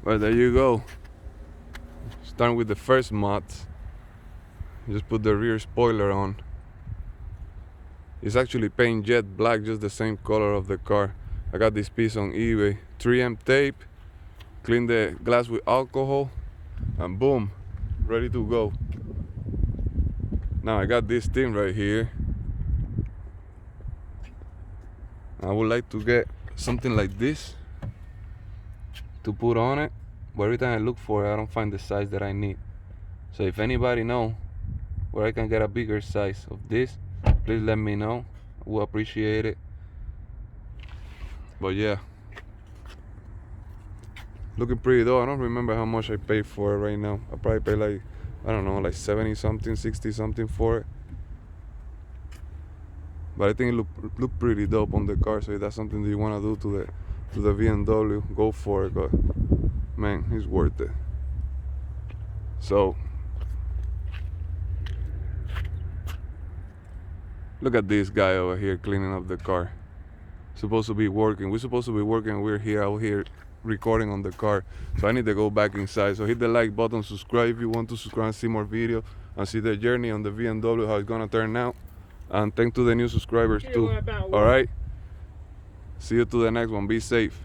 But there you go. Starting with the first mods. Just put the rear spoiler on. It's actually paint jet black, just the same color of the car. I got this piece on eBay. 3M tape, clean the glass with alcohol, and boom, ready to go. Now I got this thing right here. I would like to get something like this to put on it, but every time I look for it, I don't find the size that I need. So if anybody know where I can get a bigger size of this, please let me know. I will appreciate it. But yeah, looking pretty though. I don't remember how much I paid for it right now. I probably paid like, I don't know, like 70 something, 60 something for it. But I think it look pretty dope on the car. So if that's something that you want to do to the BMW, go for it. But man, it's worth it. So look at this guy over here cleaning up the car. Supposed to be working. We're supposed to be working. We're here out here recording on the car. So I need to go back inside. So hit the like button, subscribe if you want to subscribe and see more videos and see the journey on the BMW, how it's gonna turn out. And thanks to the new subscribers too. All right. See you to the next one. Be safe.